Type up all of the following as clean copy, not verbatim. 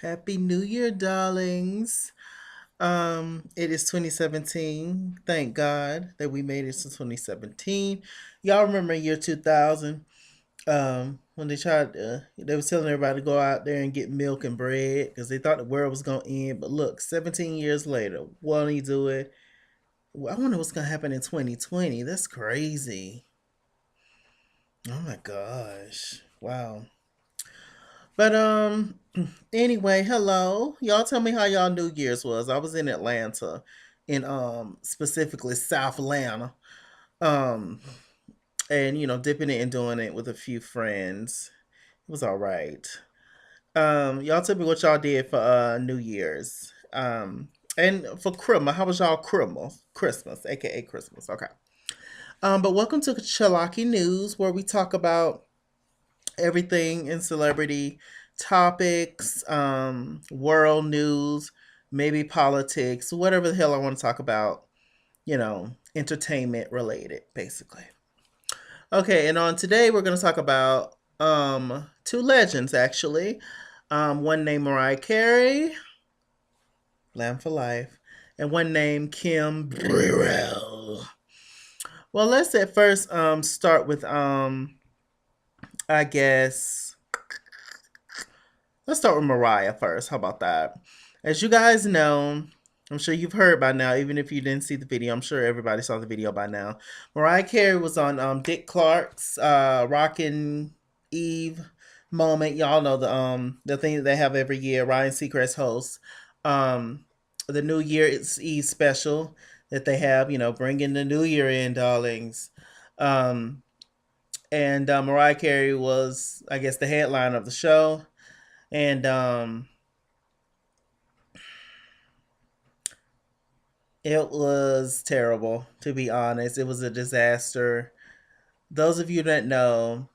Happy New Year, darlings. It is 2017. Thank God that we made it to 2017. Y'all remember year 2000? When they was telling everybody to go out there and get milk and bread because they thought the world was gonna end. But look, 17 years later, won't he do it? Well, I wonder what's gonna happen in 2020. That's crazy. Oh my gosh. Wow. But anyway, hello. Y'all tell me how y'all New Year's was. I was in Atlanta, in specifically South Atlanta. Um and dipping it and doing it with a few friends. It was all right. Y'all tell me what y'all did for New Year's. And for Christmas, how was y'all Christmas, aka Christmas. Okay. But welcome to Chalaki News, where we talk about everything in celebrity topics, world news, maybe politics, whatever the hell I want to talk about, entertainment related, basically. Okay, and on today we're going to talk about two legends actually. One named Mariah Carey, Lamb for Life, and one named Kim Burrell. Well, let's at first start with I guess let's start with Mariah first. How about that? As you guys know, I'm sure you've heard by now, even if you didn't see the video, I'm sure everybody saw the video by now. Mariah Carey was on Dick Clark's Rockin' Eve moment. Y'all know the thing that they have every year. Ryan Seacrest hosts the New Year's Eve special that they have. Bringing the New Year in, darlings. Um, and Mariah Carey was, I guess, the headline of the show, and it was terrible, to be honest. It was a disaster. Those of you that know,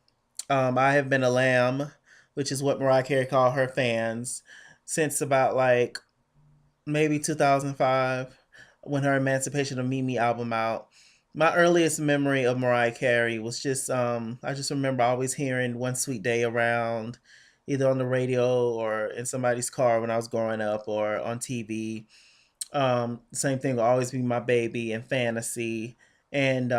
I have been a lamb, which is what Mariah Carey called her fans, since about like maybe 2005 when her Emancipation of Mimi album out. My earliest memory of Mariah Carey was just I just remember always hearing One Sweet Day around, either on the radio or in somebody's car when I was growing up, or on TV. Same thing will always be My Baby and Fantasy, and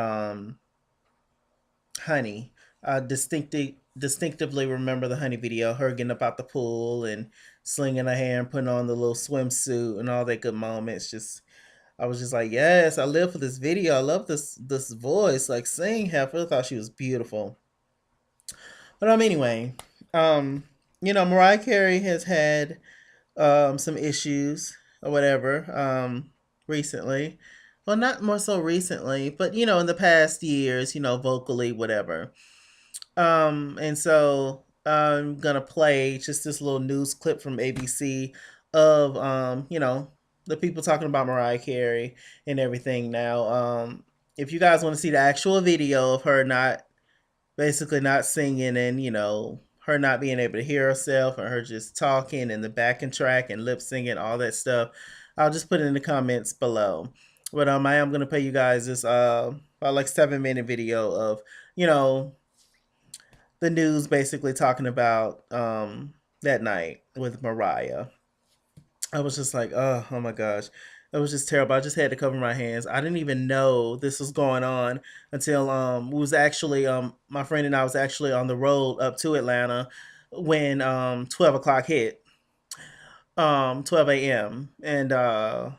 Honey. I distinctively remember the Honey video, her getting up out the pool and slinging her hair and putting on the little swimsuit and all that good moments. Just I was just like, yes, I live for this video. I love this voice, like sing heifer. I thought she was beautiful. But anyway, um, Mariah Carey has had some issues or whatever recently. Well, not more so recently, but in the past years, vocally, whatever. And so I'm gonna play just this little news clip from ABC of the people talking about Mariah Carey and everything. Now, if you guys want to see the actual video of her not basically not singing, and her not being able to hear herself, and her just talking and the backing track and lip singing, all that stuff, I'll just put it in the comments below. But I am gonna play you guys this about like 7 minute video of you know the news basically talking about that night with Mariah. I was just like, oh my gosh. It was just terrible. I just had to cover my hands. I didn't even know this was going on until we was actually my friend and I was actually on the road up to Atlanta when 12 o'clock hit. 12 a.m. And I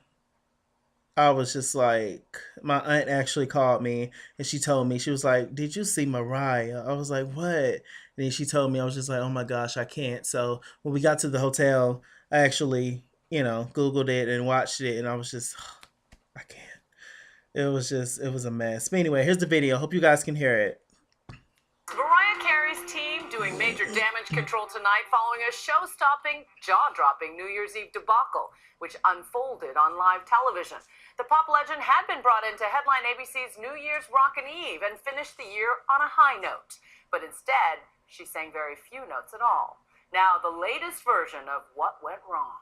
was just like, my aunt actually called me and she told me, she was like, "Did you see Mariah?" I was like, "What?" And then she told me, I was just like, "Oh my gosh, I can't." So when we got to the hotel, I actually, Googled it and watched it, and I was just, I can't. It was a mess. But anyway, here's the video. Hope you guys can hear it. Mariah Carey's team doing major damage control tonight following a show-stopping, jaw-dropping New Year's Eve debacle, which unfolded on live television. The pop legend had been brought in to headline ABC's New Year's Rockin' Eve and finished the year on a high note. But instead, she sang very few notes at all. Now, the latest version of what went wrong.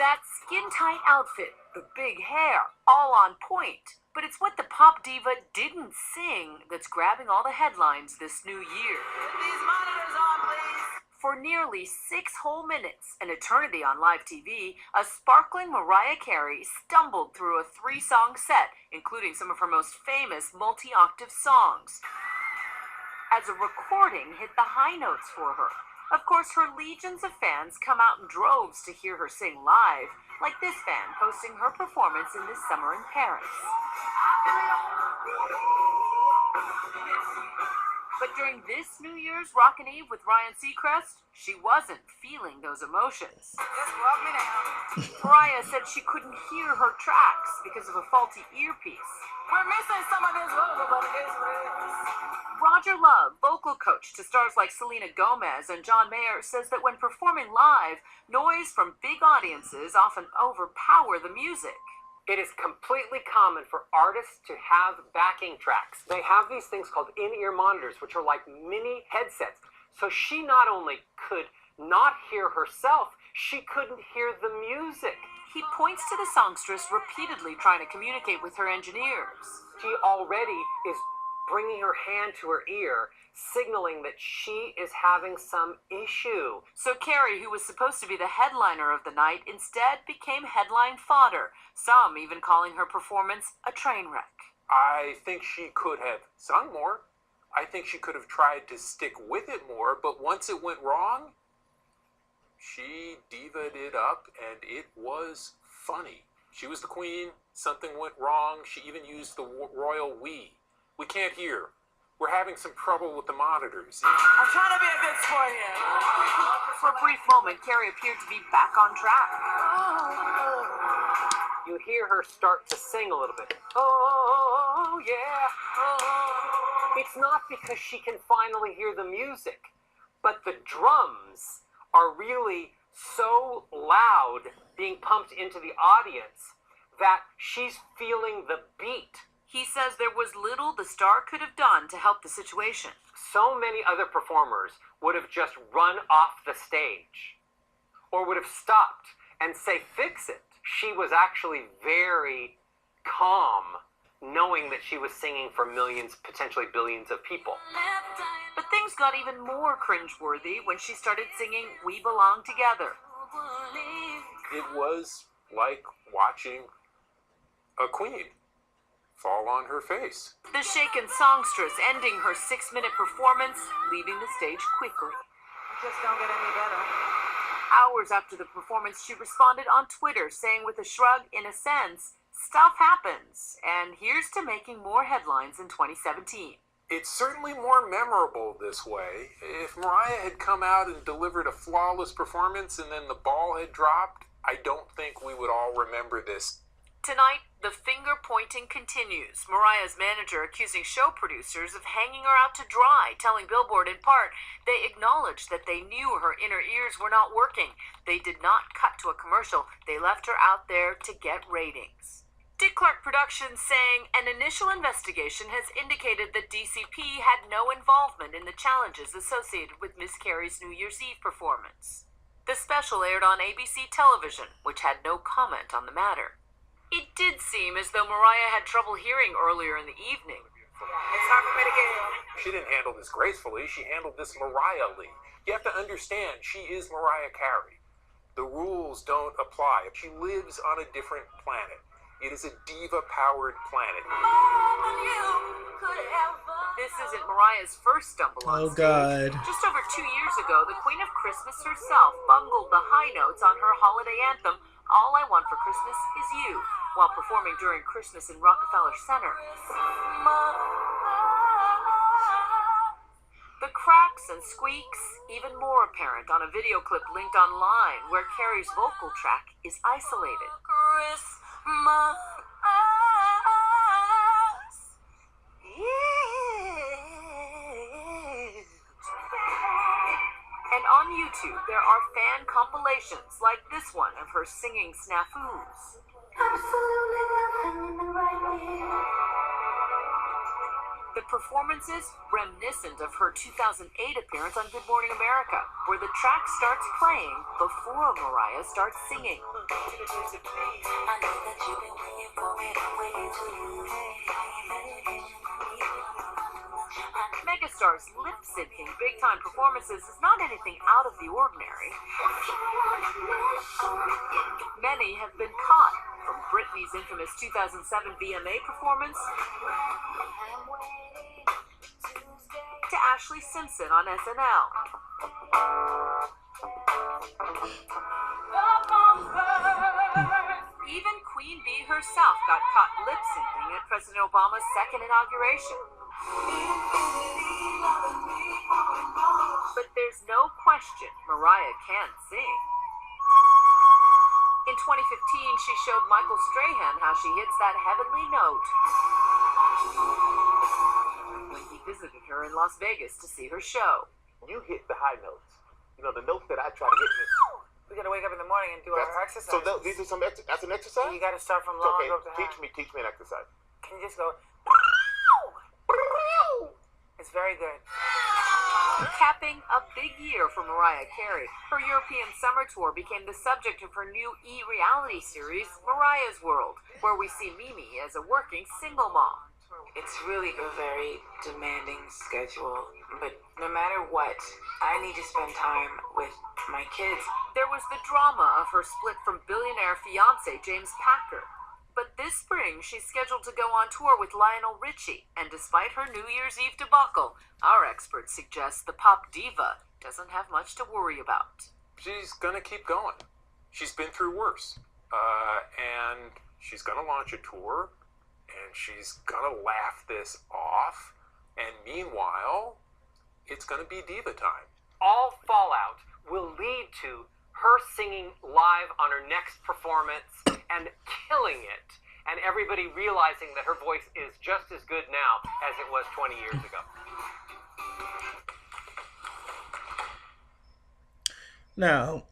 That skin-tight outfit, the big hair, all on point. But it's what the pop diva didn't sing that's grabbing all the headlines this new year. Put these monitors on, please. For nearly 6 whole minutes, an eternity on live TV, a sparkling Mariah Carey stumbled through a 3-song set, including some of her most famous multi-octave songs, as a recording hit the high notes for her. Of course, her legions of fans come out in droves to hear her sing live, like this fan posting her performance in this summer in Paris. But during this New Year's Rockin' Eve with Ryan Seacrest, she wasn't feeling those emotions. Just rub me down. Mariah said she couldn't hear her tracks because of a faulty earpiece. We're missing some of this vocal, but it is real. Roger Love, vocal coach to stars like Selena Gomez and John Mayer, says that when performing live, noise from big audiences often overpower the music. It is completely common for artists to have backing tracks. They have these things called in-ear monitors, which are like mini headsets. So she not only could not hear herself, she couldn't hear the music. He points to the songstress repeatedly trying to communicate with her engineers. She already is bringing her hand to her ear, signaling that she is having some issue. So Carey, who was supposed to be the headliner of the night, instead became headline fodder, some even calling her performance a train wreck. I think she could have sung more. I think she could have tried to stick with it more, but once it went wrong, she diva'd it up, and it was funny. She was the queen, something went wrong, she even used the royal we. We can't hear. We're having some trouble with the monitors. I'm trying to be a good sport here. For a brief moment, Carey appeared to be back on track. You hear her start to sing a little bit. Oh, yeah. Oh. It's not because she can finally hear the music, but the drums are really so loud being pumped into the audience that she's feeling the beat. He says there was little the star could have done to help the situation. So many other performers would have just run off the stage or would have stopped and say, fix it. She was actually very calm, knowing that she was singing for millions, potentially billions of people. But things got even more cringeworthy when she started singing We Belong Together. It was like watching a queen fall on her face. The shaken songstress ending her 6-minute performance, leaving the stage quickly. Just don't get any better. Hours after the performance, she responded on Twitter, saying with a shrug, in a sense, stuff happens, and here's to making more headlines in 2017. It's certainly more memorable this way. If Mariah had come out and delivered a flawless performance and then the ball had dropped, I don't think we would all remember this. Tonight, the finger-pointing continues. Mariah's manager accusing show producers of hanging her out to dry, telling Billboard in part they acknowledged that they knew her inner ears were not working. They did not cut to a commercial. They left her out there to get ratings. Dick Clark Productions saying an initial investigation has indicated that DCP had no involvement in the challenges associated with Miss Carey's New Year's Eve performance. The special aired on ABC television, which had no comment on the matter. It did seem as though Mariah had trouble hearing earlier in the evening. It's hard for me to get. She didn't handle this gracefully. She handled this Mariah-ly. You have to understand, she is Mariah Carey. The rules don't apply. She lives on a different planet. It is a diva-powered planet. This isn't Mariah's first stumble on stage. God. Just over 2 years ago, the Queen of Christmas herself bungled the high notes on her holiday anthem, All I Want for Christmas Is You, while performing during Christmas in Rockefeller Center. The cracks and squeaks, even more apparent on a video clip linked online where Carey's vocal track is isolated. And on YouTube, there are fan compilations like this one of her singing snafus. The performances reminiscent of her 2008 appearance on Good Morning America, where the track starts playing before Mariah starts singing. megastars lip-syncing big-time performances is not anything out of the ordinary. Many have been caught, from Britney's infamous 2007 VMA performance to Ashley Simpson on SNL. Even Queen Bee herself got caught lip-syncing at President Obama's second inauguration. But there's no question Mariah can sing. In 2015, she showed Michael Strahan how she hits that heavenly note when he visited her in Las Vegas to see her show. You hit the high notes. You know, the notes that I try to hit. We gotta wake up in the morning and do our exercise. So these are some that's an exercise? You gotta start from low and go up to high. Teach me an exercise. Can you just go? It's very good. Capping a big year for Mariah Carey, her European summer tour became the subject of her new e-reality series, Mariah's World, where we see Mimi as a working single mom. It's really a very demanding schedule, but no matter what, I need to spend time with my kids. There was the drama of her split from billionaire fiancé James Packer. But this spring, she's scheduled to go on tour with Lionel Richie, and despite her New Year's Eve debacle, our experts suggest the pop diva doesn't have much to worry about. She's gonna keep going. She's been through worse. And she's gonna launch a tour, and she's gonna laugh this off, and meanwhile, it's gonna be diva time. All fallout will lead to her singing live on her next performance and killing it, and everybody realizing that her voice is just as good now as it was 20 years ago. Now,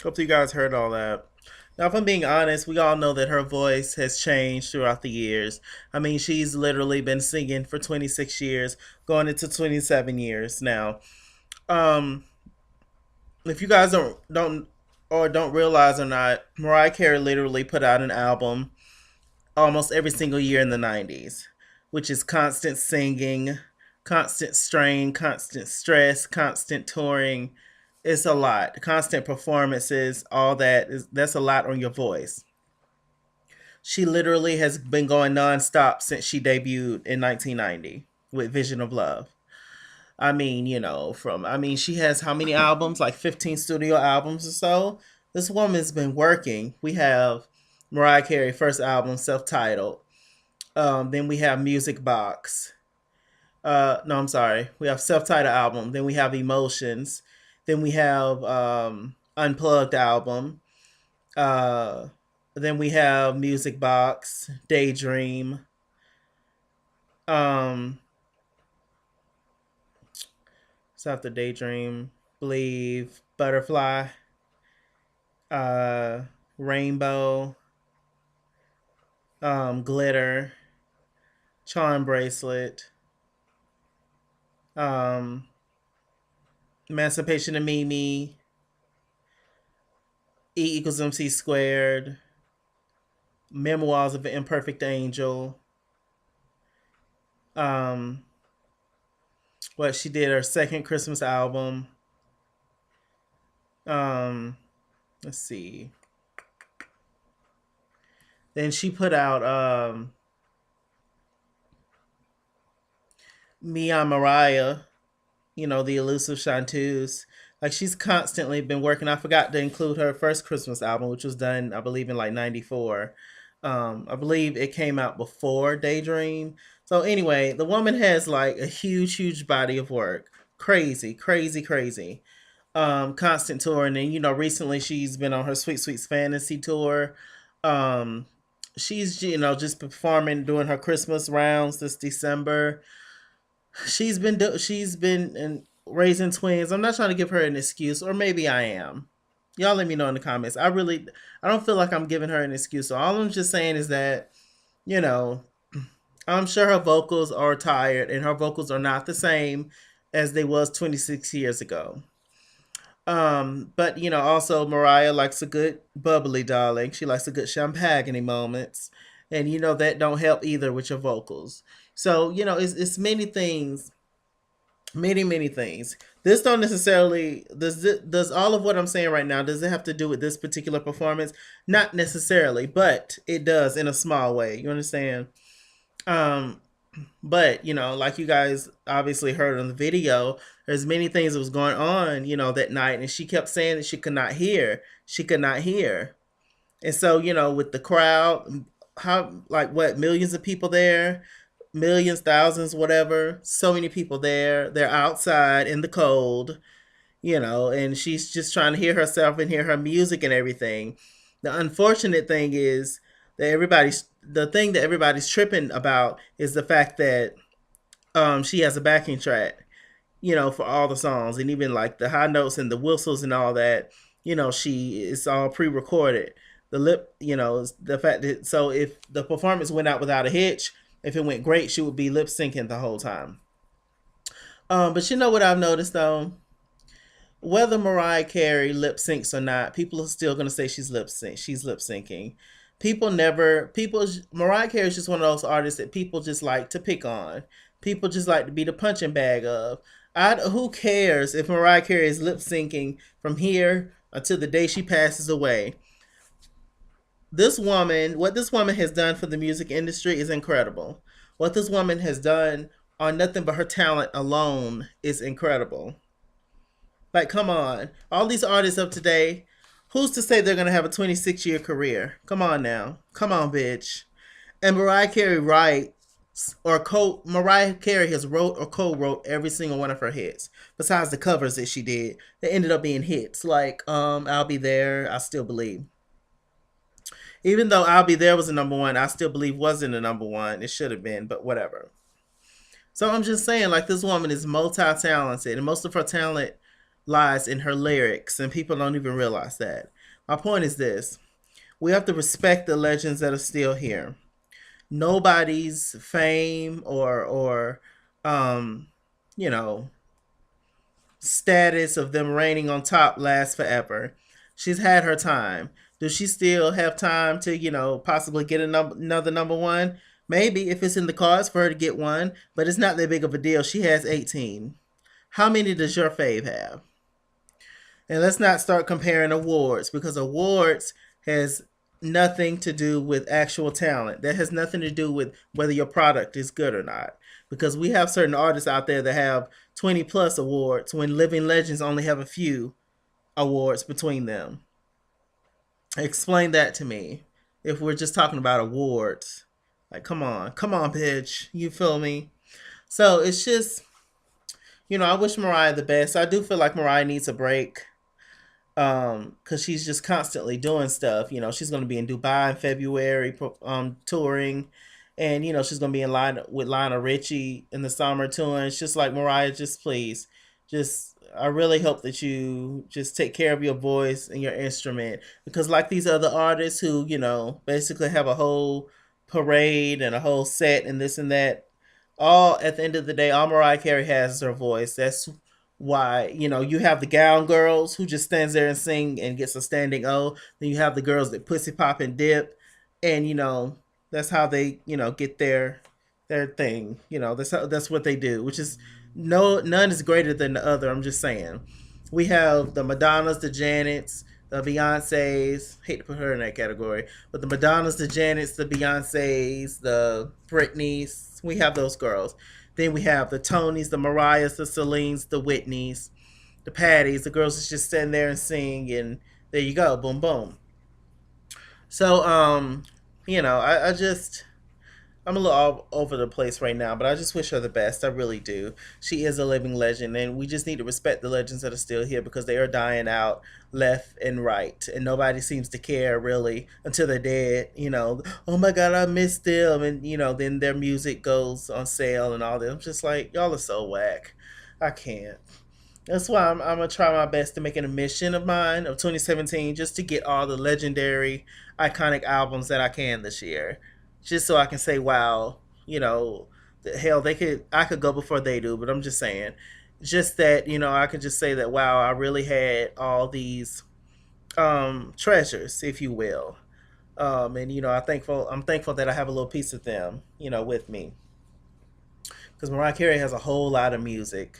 hope you guys heard all that. Now, if I'm being honest, we all know that her voice has changed throughout the years. I mean, she's literally been singing for 26 years, going into 27 years now. If you guys don't realize or not, Mariah Carey literally put out an album almost every single year in the 90s, which is constant singing, constant strain, constant stress, constant touring. It's a lot. Constant performances, all that's a lot on your voice. She literally has been going nonstop since she debuted in 1990 with Vision of Love. I mean, she has how many albums? Like 15 studio albums or so. This woman's been working. We have Mariah Carey first album, self-titled. Then we have Music Box. No, I'm sorry. We have self-titled album. Then we have Emotions. Then we have Unplugged album. Then we have Music Box, Daydream. So after Daydream, Believe, Butterfly, Rainbow, Glitter, Charm Bracelet, Emancipation of Mimi, E equals MC squared, Memoirs of an Imperfect Angel. She did her second Christmas album. Let's see. Then she put out Me on Mariah, the elusive chanteuse. Like, she's constantly been working. I forgot to include her first Christmas album, which was done, I believe, in like 94. I believe it came out before Daydream. So anyway, the woman has like a huge, huge body of work. Crazy, crazy, crazy. Constant touring. And, recently she's been on her Sweet Sweets Fantasy tour. She's, just performing, doing her Christmas rounds this December. She's been raising twins. I'm not trying to give her an excuse, or maybe I am. Y'all let me know in the comments. I don't feel like I'm giving her an excuse. So all I'm just saying is that, I'm sure her vocals are tired, and her vocals are not the same as they was 26 years ago. But also Mariah likes a good bubbly darling. She likes a good champagne moments. And that don't help either with your vocals. So, it's many things Many, many things. This don't necessarily does all of what I'm saying right now, does it have to do with this particular performance? Not necessarily, but it does in a small way. You understand? Um, but like you guys obviously heard on the video, there's many things that was going on, that night, and she kept saying that she could not hear. She could not hear. And so, with the crowd, how like what millions of people there, millions, thousands, whatever, so many people there. They're outside in the cold, and she's just trying to hear herself and hear her music and everything. The unfortunate thing is that the thing that everybody's tripping about is the fact that she has a backing track, for all the songs, and even like the high notes and the whistles and all that, she it's all pre-recorded. The lip, the fact that so if the performance went out without a hitch, if it went great, she would be lip syncing the whole time. But you know what I've noticed though, whether Mariah Carey lip syncs or not, people are still gonna say she's lip syncing. Mariah Carey is just one of those artists that people just like to pick on. People just like to be the punching bag of. Who cares if Mariah Carey is lip syncing from here until the day she passes away? What this woman has done for the music industry is incredible. What this woman has done on nothing but her talent alone is incredible. Like, come on. All these artists of today, who's to say they're going to have a 26-year career? Come on now. Come on, bitch. And Mariah Carey has wrote or co-wrote every single one of her hits. Besides the covers that she did, that ended up being hits like I'll Be There, I Still Believe. Even though I'll Be There was a number one, I Still Believe wasn't a number one. It should have been, but whatever. So I'm just saying, like, this woman is multi-talented, and most of her talent lies in her lyrics, and people don't even realize that. My point is this: we have to respect the legends that are still here. Nobody's fame or um, you know status of them reigning on top lasts forever. She's had her time. Does she still have time to possibly get another number one? Maybe, if it's in the cards for her to get one, but it's not that big of a deal. She has 18. How many does your fave have? And let's not start comparing awards, because awards has nothing to do with actual talent. That has nothing to do with whether your product is good or not. Because we have certain artists out there that have 20 plus awards when living legends only have a few awards between them. Explain that to me. If we're just talking about awards, like, come on, bitch. You feel me? So it's just, I wish Mariah the best. I do feel like Mariah needs a break, because she's just constantly doing stuff. She's going to be in Dubai in February, touring, and she's going to be in line with Lionel Richie in the summer touring. It's just like, Mariah, just please, just I really hope that you just take care of your voice and your instrument, because like these other artists who basically have a whole parade and a whole set and this and that, all at the end of the day, all Mariah Carey has is her voice. That's why you have the gown girls who just stands there and sing and gets a standing O. Then you have the girls that pussy pop and dip, and that's how they get their thing. That's what they do, which is none is greater than the other. I'm just saying. We have the Madonnas, the Janets, the Beyoncés. Hate to put her in that category, but the Madonnas, the Janets, the Beyoncés, the Britneys. We have those girls. Then we have the Tonys, the Mariahs, the Celines, the Whitneys, the Patties, the girls that just stand there and sing, and there you go, boom, boom. So, I just, I'm a little all over the place right now, but I just wish her the best. I really do. She is a living legend, and we just need to respect the legends that are still here, because they are dying out left and right, and nobody seems to care really until they're dead. Oh my God, I missed them, and then their music goes on sale and all that. I'm just like, y'all are so whack. I can't. That's why I'm gonna try my best to make it a mission of mine of 2017, just to get all the legendary, iconic albums that I can this year, just so I can say, wow, hell, I could go before they do, but I'm just saying, just that I could just say that, wow, I really had all these treasures, if you will, and I'm thankful that I have a little piece of them, with me, because Mariah Carey has a whole lot of music.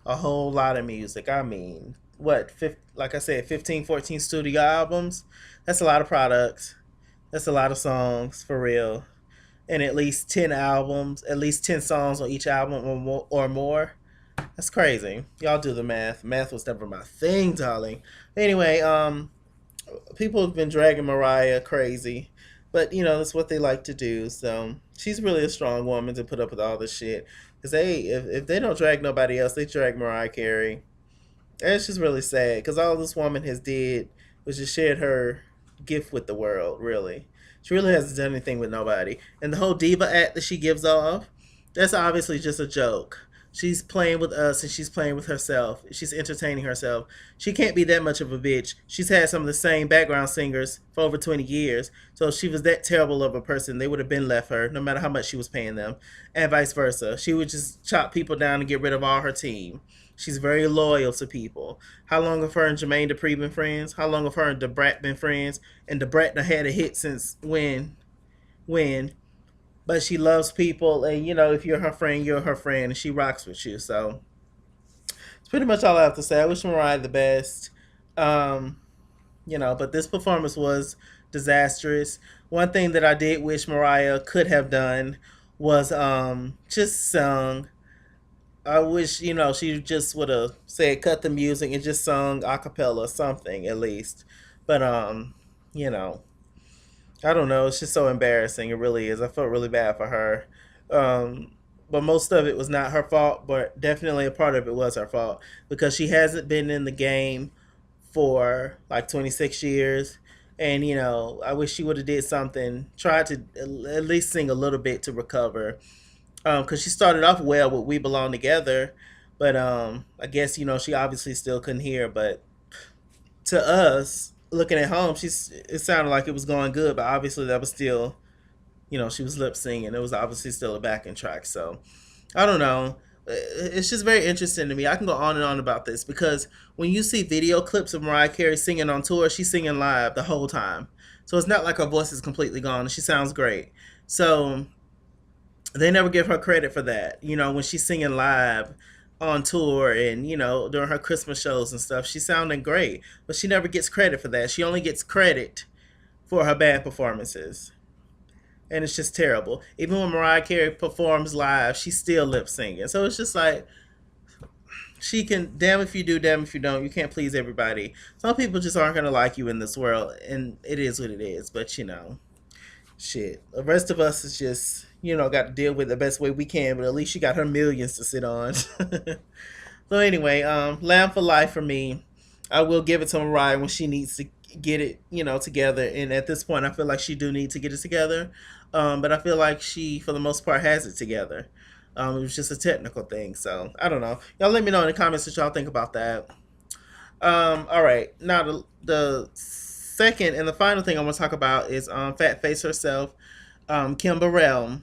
A whole lot of music. I mean, what, like I said, 15, 14 studio albums? That's a lot of products. That's a lot of songs, for real. And at least 10 albums, at least 10 songs on each album or more. That's crazy. Y'all do the math. Math was never my thing, darling. Anyway, people have been dragging Mariah crazy, but that's what they like to do. So she's really a strong woman to put up with all this shit. Cause if they don't drag nobody else, they drag Mariah Carey. And it's just really sad because all this woman has did was just shared her gift with the world. Really, she really hasn't done anything with nobody. And the whole diva act that she gives off, that's obviously just a joke. She's playing with us and she's playing with herself. She's entertaining herself. She can't be that much of a bitch. She's had some of the same background singers for over 20 years. So if she was that terrible of a person, they would have been left her, no matter how much she was paying them. And vice versa. She would just chop people down and get rid of all her team. She's very loyal to people. How long have her and Jermaine Dupri been friends? How long have her and Debrat been friends? And Debrat done had a hit since when? When? But she loves people, and if you're her friend, you're her friend, and she rocks with you. So it's pretty much all I have to say. I wish Mariah the best. Um, but this performance was disastrous. One thing that I did wish Mariah could have done was just sung. I wish, she just would have said cut the music and just sung a cappella or something at least. But you know, I don't know. It's just so embarrassing. It really is. I felt really bad for her. But most of it was not her fault, but definitely a part of it was her fault because she hasn't been in the game for like 26 years. And I wish she would have did something, tried to at least sing a little bit to recover. Because she started off well with "We Belong Together," but I guess she obviously still couldn't hear. But to us, looking at home, it sounded like it was going good, but obviously that was still, she was lip singing. It was obviously still a backing track. So I don't know. It's just very interesting to me. I can go on and on about this because when you see video clips of Mariah Carey singing on tour, she's singing live the whole time. So it's not like her voice is completely gone. She sounds great. So they never give her credit for that. When she's singing live on tour and, during her Christmas shows and stuff, she's sounding great. But she never gets credit for that. She only gets credit for her bad performances. And it's just terrible. Even when Mariah Carey performs live, she's still lip singing. So it's just like she can, damn if you do, damn if you don't. You can't please everybody. Some people just aren't gonna like you in this world, and it is what it is. But shit. The rest of us is just, got to deal with it the best way we can, but at least she got her millions to sit on. So anyway, Lamb for Life for me. I will give it to Mariah when she needs to get it, together. And at this point, I feel like she do need to get it together. But I feel like she, for the most part, has it together. It was just a technical thing. So I don't know. Y'all let me know in the comments what y'all think about that. All right. Now the second and the final thing I want to talk about is Fat Face herself, Kim Burrell,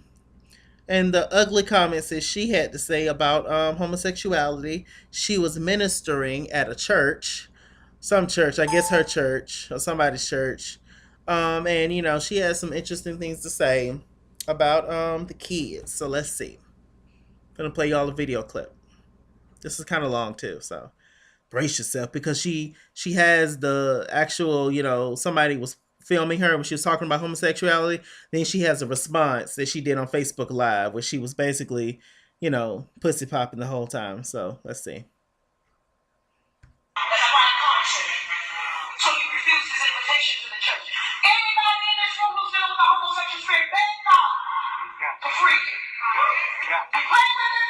and the ugly comments that she had to say about homosexuality. She was ministering at a church, some church, I guess her church or somebody's church, and she has some interesting things to say about the kids. So let's see. I'm gonna play y'all a video clip. This is kind of long too, so brace yourself because she has the actual, somebody was filming her when she was talking about homosexuality. Then she has a response that she did on Facebook Live where she was basically, pussy popping the whole time. So let's see. So you refused his invitation to the church. Anybody in this room who's dealing with the homosexual spirit, thank God for free. You play with it,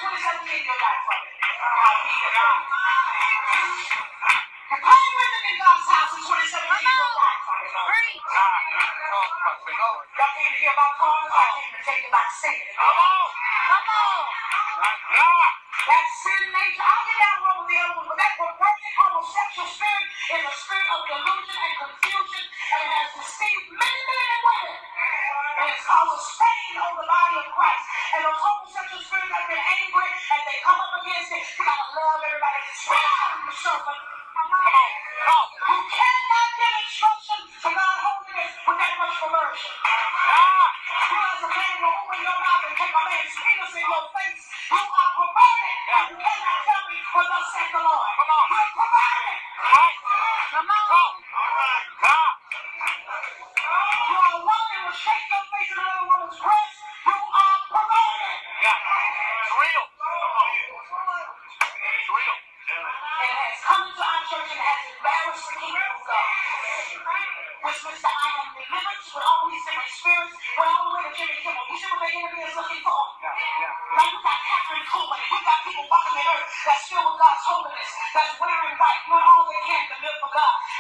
2017, your life from it. I'll be the God. You play with it in God's house in 2017, your life from it. Y'all came to hear about cars? I came to tell you about sin. Come on. Come on. That sin nature, I'll get down wrong with the other one, but that perverted homosexual spirit is a spirit of delusion and confusion, and it has deceived many men and women. And it's caused a stain on the body of Christ. And those homosexual spirits have been angry, and they come up against it. You gotta love everybody. Swear on yourself. Come on. You cannot get instruction to God holiness with that much perversion. You as a man will open your mouth and take a man's penis in your face. You are perverted. You cannot tell me what thus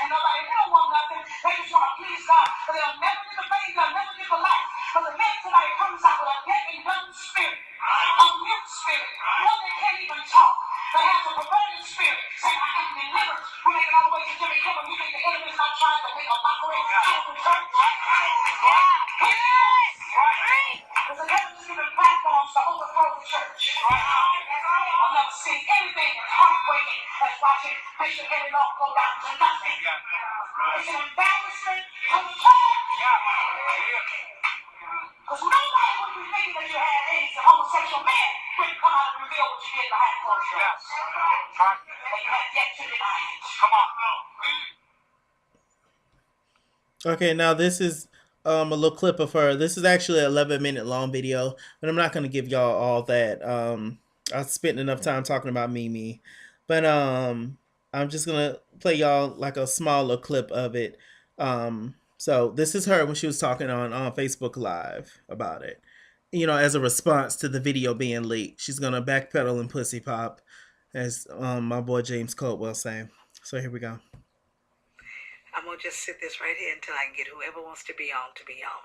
and nobody, they don't want nothing. They just want to please God. But they'll never get the faith, they'll never get the life. But the minute somebody comes out with a deaf and dumb spirit, a mute spirit, one that can't even talk, that has a perverted spirit, saying, I am delivered. We make it all the way to Jimmy Kimmel. You think the enemy's not trying to make a mockery out of the church? Because the devil is giving platforms to overthrow the church. I've never seen anything as heartbreaking as watching Bishop Eddie Long go down to nothing. It's an embarrassment to the church. Because nobody would be thinking that you had AIDS and homosexual men when you come out and reveal what you did behind closed doors. And you have yet to deny it. Come on. Okay, now this is a little clip of her. This is actually an 11-minute long video, but I'm not going to give y'all all that. I spent enough time talking about Mimi. But I'm just going to play y'all like a smaller clip of it. So this is her when she was talking on Facebook Live about it. You know, as a response to the video being leaked. She's going to backpedal and pussy pop, as my boy James Caldwell saying. So here we go. I'm going to just sit this right here until I can get whoever wants to be on to be on.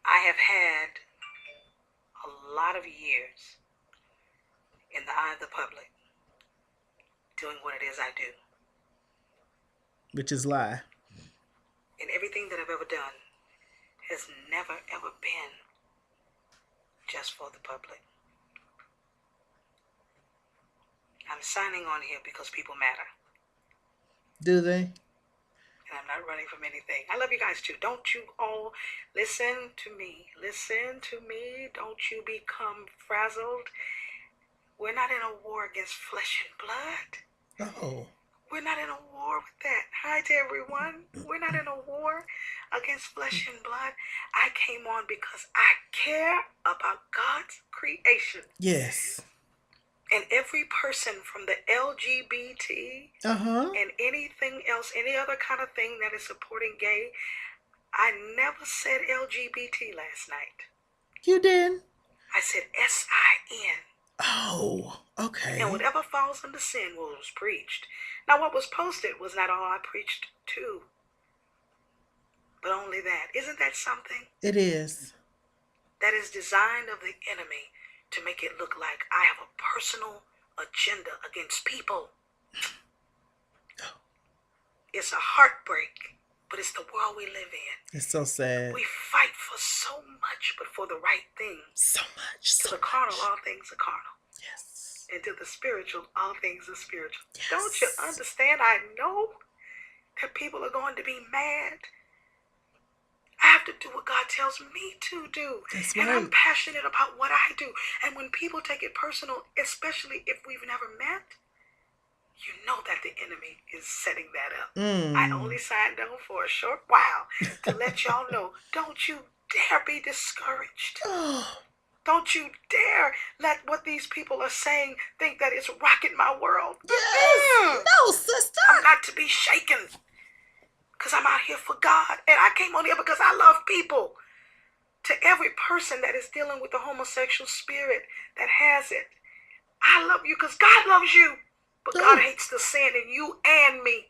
I have had a lot of years in the eye of the public doing what it is I do. Which is lie. And everything that I've ever done has never, ever been just for the public. I'm signing on here because people matter. Do they? And I'm not running from anything. I love you guys too. Don't you all listen to me. Listen to me. Don't you become frazzled. We're not in a war against flesh and blood. Oh. We're not in a war with that. Hi to everyone. We're not in a war against flesh and blood. I came on because I care about God's creation. Yes. And every person from the LGBT and anything else, any other kind of thing that is supporting gay, I never said LGBT last night. You did? I said S-I-N. Oh, okay. And whatever falls under sin was preached. Now what was posted was not all I preached too. But only that. Isn't that something? It is. That is designed of the enemy to make it look like I have a personal agenda against people. It's a heartbreak, but it's the world we live in. It's so sad. We fight for so much, but for the right thing. So much. To the carnal, all things are carnal. Yes. And to the spiritual, all things are spiritual. Yes. Don't you understand? I know that people are going to be mad. I have to do what God tells me to do. That's and right. I'm passionate about what I do. And when people take it personal, especially if we've never met, you know that the enemy is setting that up. I only signed on for a short while to let y'all know, don't you dare be discouraged. Don't you dare let what these people are saying think that it's rocking my world. Yes. No, sister. I'm not to be shaken. Because I'm out here for God. And I came on here because I love people. To every person that is dealing with the homosexual spirit that has it, I love you because God loves you. But God hates the sin in you and me.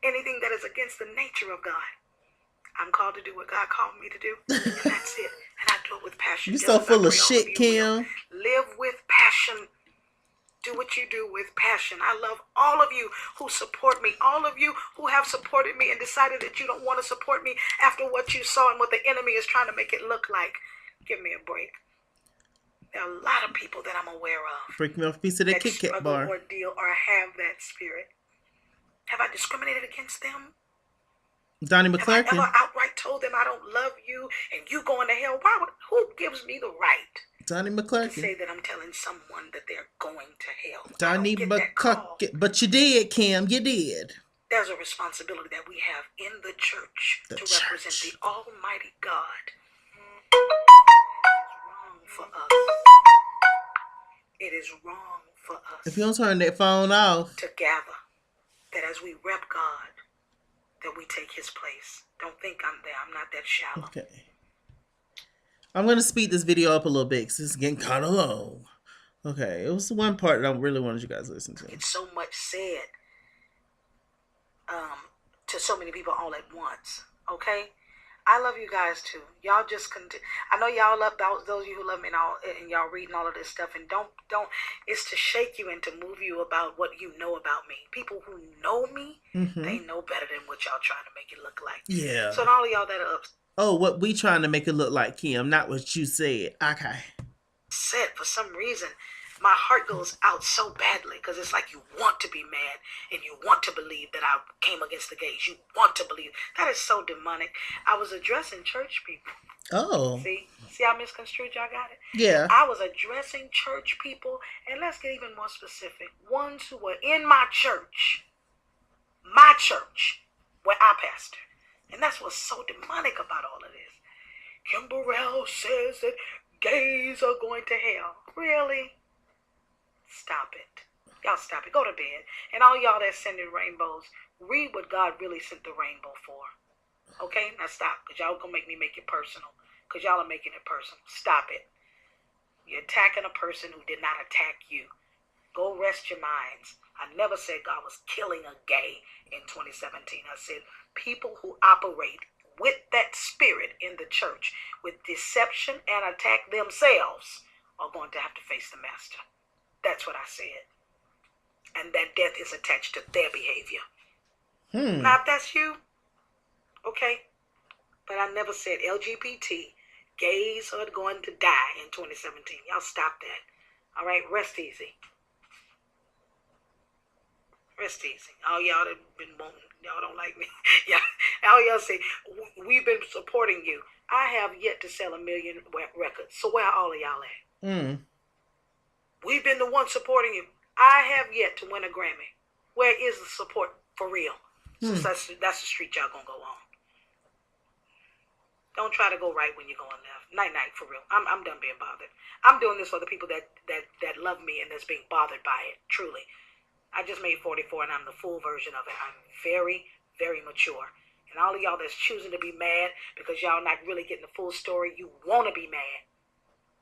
Anything that is against the nature of God. I'm called to do what God called me to do. And that's it. And I do it with passion. You're so full of shit, Kim. Live with passion. Do what you do with passion. I love all of you who support me. All of you who have supported me and decided that you don't want to support me after what you saw and what the enemy is trying to make it look like. Give me a break. There are a lot of people that I'm aware of. Break me off a piece of that Kit Kat bar. Or deal or have that spirit. Have I discriminated against them? Donnie McClurkin. Have I ever outright told them I don't love you and you going to hell? Who gives me the right Donnie to McClurkin. say that I'm telling someone that they're going to hell? Donnie McClurkin. But you did, Kim. You did. There's a responsibility that we have in the church to represent the Almighty God. For us. It is wrong for us. If you don't turn that phone off. To gather. That as we rep God, that we take his place. Don't think I'm there. I'm not that shallow. Okay. I'm going to speed this video up a little bit because it's getting kind of long. Okay, it was the one part that I really wanted you guys to listen to. It's so much said to so many people all at once. Okay, I love you guys too. Y'all just continue. I know y'all love those of you who love me and y'all reading all of this stuff. And don't. It's to shake you and to move you about what you know about me. People who know me, they know better than what y'all trying to make it look like. Yeah. So all of y'all that are Oh, what we trying to make it look like, Kim, not what you said. Okay. upset for some reason, my heart goes out so badly because it's like you want to be mad and you want to believe that I came against the gays. You want to believe. That is so demonic. I was addressing church people. Oh. See how misconstrued y'all got it? Yeah. I was addressing church people, and let's get even more specific. Ones who were in my church, where I pastor. And that's what's so demonic about all of this. Kim Burrell says that gays are going to hell. Really? Stop it. Y'all stop it. Go to bed. And all y'all that sending rainbows, read what God really sent the rainbow for. Okay? Now stop. Because y'all going to make me make it personal. Because y'all are making it personal. Stop it. You're attacking a person who did not attack you. Go rest your minds. I never said God was killing a gay in 2017. I said people who operate with that spirit in the church, with deception and attack themselves, are going to have to face the master. That's what I said. And that death is attached to their behavior. Now, if that's you, okay. But I never said LGBT, gays are going to die in 2017. Y'all stop that. All right, rest easy. Rest easy. All y'all that been wanting, y'all don't like me. Yeah, all y'all say, we've been supporting you. I have yet to sell 1 million records. So where are all of y'all at? We've been the ones supporting you. I have yet to win a Grammy. Where is the support for real? Since that's the street y'all gonna go on. Don't try to go right when you're going left. Night night, for real. I'm done being bothered. I'm doing this for the people that love me and that's being bothered by it. Truly. I just made 44 and I'm the full version of it. I'm very, very mature. And all of y'all that's choosing to be mad because y'all not really getting the full story, you want to be mad.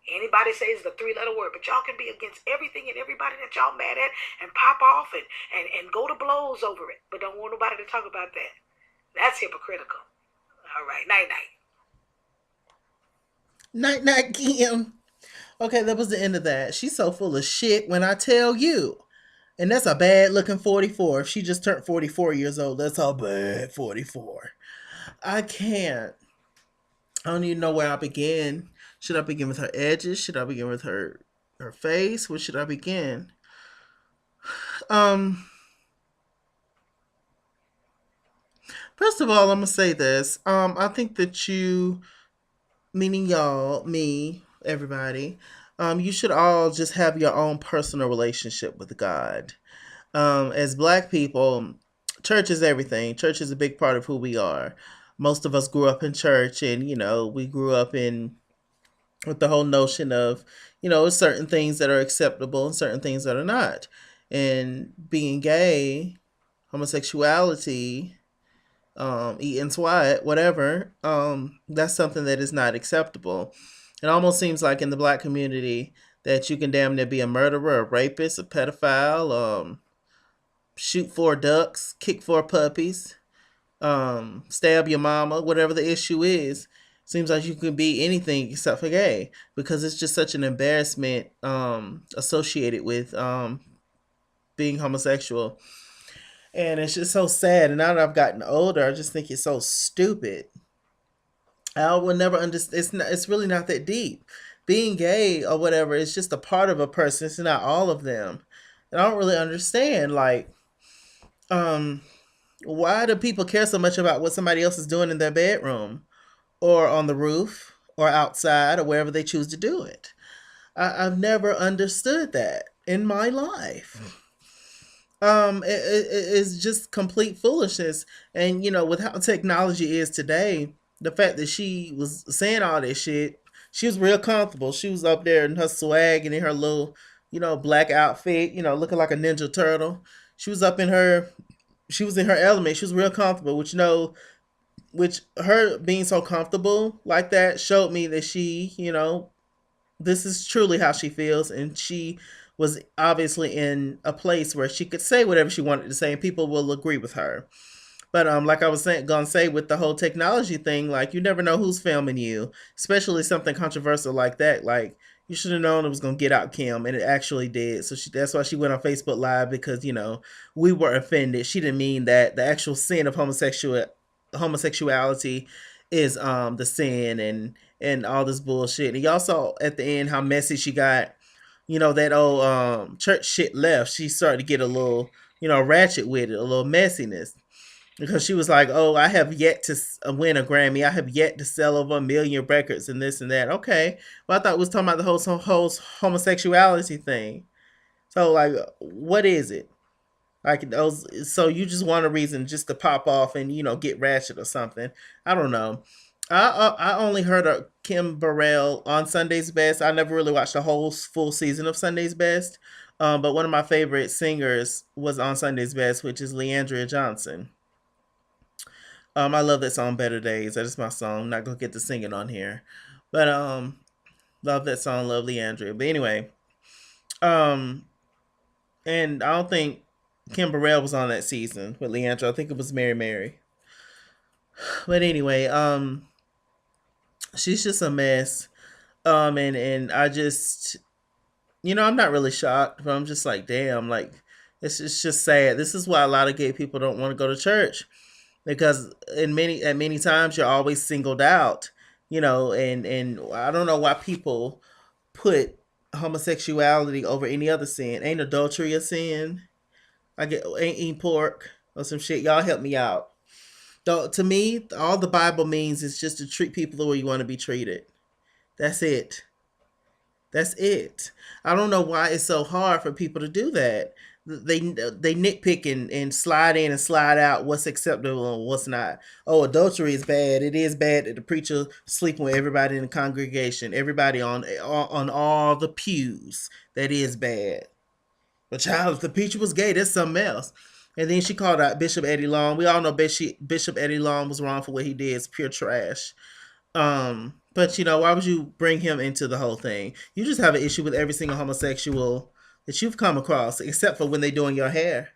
Anybody says the 3-letter word, but y'all can be against everything and everybody that y'all mad at and pop off and go to blows over it. But don't want nobody to talk about that. That's hypocritical. All right, night night. Night night, Kim. Okay, that was the end of that. She's so full of shit when I tell you. And that's a bad looking 44. If she just turned 44 years old, that's a bad 44. I can't. I don't even know where I begin. Should I begin with her edges? Should I begin with her face? Where should I begin? First of all, I'm gonna say this. I think that you, meaning y'all, me, everybody, you should all just have your own personal relationship with God. As Black people, church is everything. Church is a big part of who we are. Most of us grew up in church, and we grew up with the whole notion of certain things that are acceptable and certain things that are not. And being gay, homosexuality, eating swat, whatever, that's something that is not acceptable. It almost seems like in the Black community that you can damn near be a murderer, a rapist, a pedophile, shoot 4 ducks, kick 4 puppies, stab your mama, whatever the issue is. Seems like you can be anything except for gay, because it's just such an embarrassment associated with being homosexual. And it's just so sad. And now that I've gotten older, I just think it's so stupid. I will never understand. It's really not that deep. Being gay or whatever is just a part of a person. It's not all of them. And I don't really understand, like, why do people care so much about what somebody else is doing in their bedroom or on the roof or outside or wherever they choose to do it? I've never understood that in my life. It's just complete foolishness. And with how technology is today, the fact that she was saying all this shit, she was real comfortable. She was up there in her swag and in her little, black outfit, looking like a Ninja Turtle. She was in her element. She was real comfortable, which her being so comfortable like that showed me that she, This is truly how she feels, and she was obviously in a place where she could say whatever she wanted to say, and people will agree with her. But like I was gonna say with the whole technology thing, like you never know who's filming you, especially something controversial like that. Like you should have known it was gonna get out Kim, and it actually did. So that's why she went on Facebook Live because we were offended. She didn't mean that. The actual sin of homosexuality is the sin and all this bullshit. And y'all saw at the end how messy she got. That old church shit left. She started to get a little ratchet with it, a little messiness because she was like, "Oh, I have yet to win a Grammy. I have yet to sell over 1 million records and this and that." Okay, well, I thought we was talking about the whole homosexuality thing. So, like, what is it? Like those? So you just want a reason just to pop off and get ratchet or something? I don't know. I only heard of Kim Burrell on Sunday's Best. I never really watched the whole full season of Sunday's Best. But one of my favorite singers was on Sunday's Best, which is Leandria Johnson. I love that song "Better Days." That is my song. I'm not gonna get to singing on here, but love that song, love Leandria. But anyway, um, and I don't think Kim Burrell was on that season with Leandra. I think it was Mary Mary. But anyway, she's just a mess. And I just, I'm not really shocked, but I'm just like, damn, like it's just sad. This is why a lot of gay people don't want to go to church because at many times you're always singled out, and I don't know why people put homosexuality over any other sin. Ain't adultery a sin? Ain't eating pork or some shit. Y'all help me out. Though to me, all the Bible means is just to treat people the way you want to be treated. That's it. That's it. I don't know why it's so hard for people to do that. They nitpick and slide in and slide out what's acceptable and what's not. Oh, adultery is bad. It is bad that the preacher sleeping with everybody in the congregation, everybody on all the pews. That is bad. But child, if the preacher was gay, that's something else. And then she called out Bishop Eddie Long. We all know Bishop Eddie Long was wrong for what he did. It's pure trash. But why would you bring him into the whole thing? You just have an issue with every single homosexual that you've come across, except for when they're doing your hair,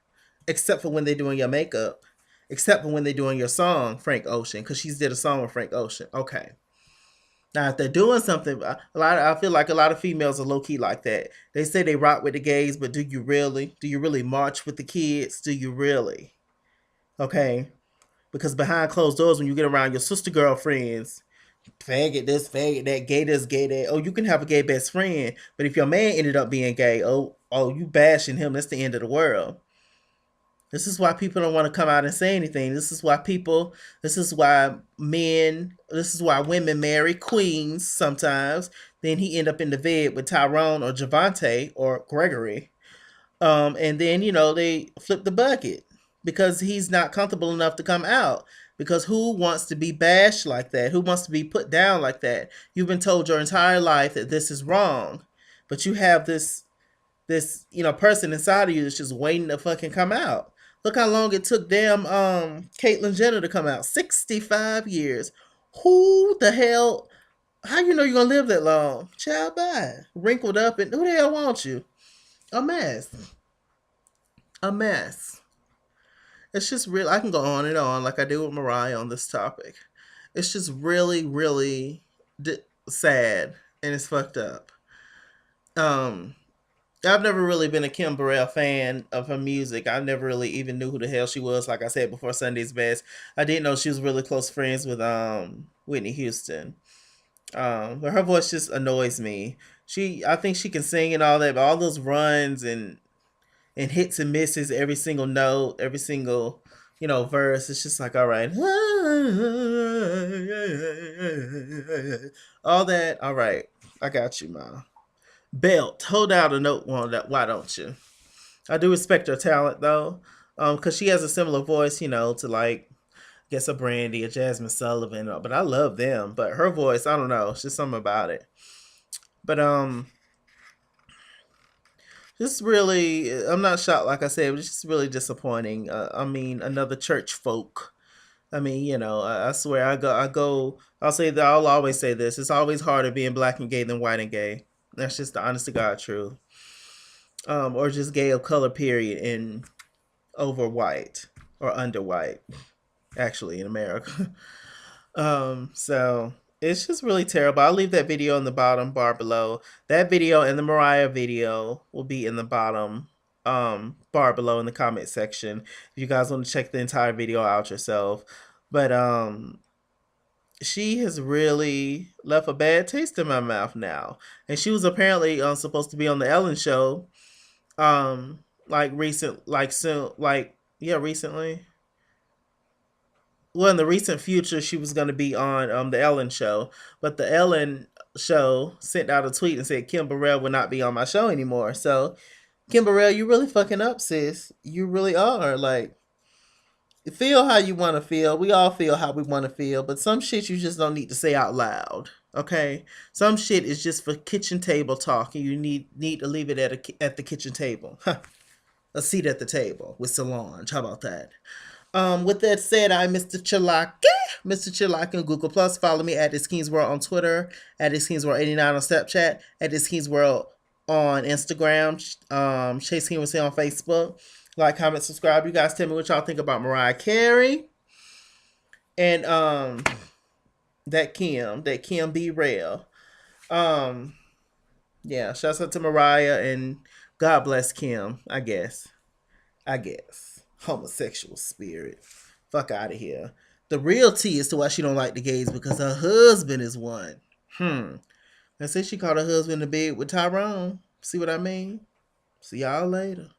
except for when they're doing your makeup, except for when they're doing your song, Frank Ocean, because she's did a song with Frank Ocean. Okay. Now, if they're doing something, I feel like a lot of females are low key like that. They say they rock with the gays, but do you really? Do you really march with the kids? Do you really? Okay, because behind closed doors, when you get around your sister girlfriends, faggot this, faggot that, gay this, gay that. Oh, you can have a gay best friend, but if your man ended up being gay, oh, you bashing him. That's the end of the world. This is why people don't want to come out and say anything. This is why women marry queens sometimes. Then he end up in the bed with Tyrone or Javante or Gregory. And then, they flip the bucket because he's not comfortable enough to come out. Because who wants to be bashed like that? Who wants to be put down like that? You've been told your entire life that this is wrong. But you have this person inside of you that's just waiting to fucking come out. Look how long it took damn Caitlyn Jenner to come out. 65 years. Who the hell? How you know you're gonna live that long? Child, bye. Wrinkled up, and who the hell wants you? A mess. A mess. It's just real. I can go on and on like I do with Mariah on this topic. It's just really, really sad, and it's fucked up. Um, I've never really been a Kim Burrell fan of her music. I never really even knew who the hell she was. Like I said before, Sunday's Best. I didn't know she was really close friends with Whitney Houston. But her voice just annoys me. I think she can sing and all that, but all those runs and hits and misses, every single note, every single verse. It's just like, all right, all that. All right, I got you, ma. Belt, hold out a note on that. Why don't you? I do respect her talent though, because she has a similar voice, to like, I guess a Brandy, a Jasmine Sullivan. But I love them. But her voice, I don't know, it's just something about it. But just really, I'm not shocked. Like I said, it was just really disappointing. I mean, another church folk. I mean, I swear, I'll say that I'll always say this. It's always harder being black and gay than white and gay. That's just the honest to God truth. Or just gay of color, period, and over white or under white, actually, in America. So it's just really terrible. I'll leave that video in the bottom bar below. That video and the Mariah video will be in the bottom bar below in the comment section if you guys want to check the entire video out yourself. But she has really left a bad taste in my mouth now. And she was apparently supposed to be on the Ellen show recently. Well, in the recent future, she was going to be on the Ellen show, but the Ellen show sent out a tweet and said Kim Burrell will not be on my show anymore. So, Kim Burrell, you really fucking up, sis. You really are. Like, feel how you want to feel. We all feel how we want to feel, but some shit you just don't need to say out loud. Okay, some shit is just for kitchen table talk, and you need to leave it at the kitchen table. A seat at the table with Solange. How about that? With that said, I'm Mr. Chalaki. Mr. Chalaki on Google Plus. Follow me at ITSKINGWORLD on Twitter, at ITSKINGWORLD89 on Snapchat, at ITSKINGWORLD on Instagram, Chase King was on Facebook. Like, comment, subscribe. You guys tell me what y'all think about Mariah Carey and that Kim Burrell. Yeah, shouts out to Mariah and God bless Kim, I guess. Homosexual spirit. Fuck out of here. The real tea as to why she don't like the gays because her husband is one. I said she caught her husband in bed with Tyrone. See what I mean? See y'all later.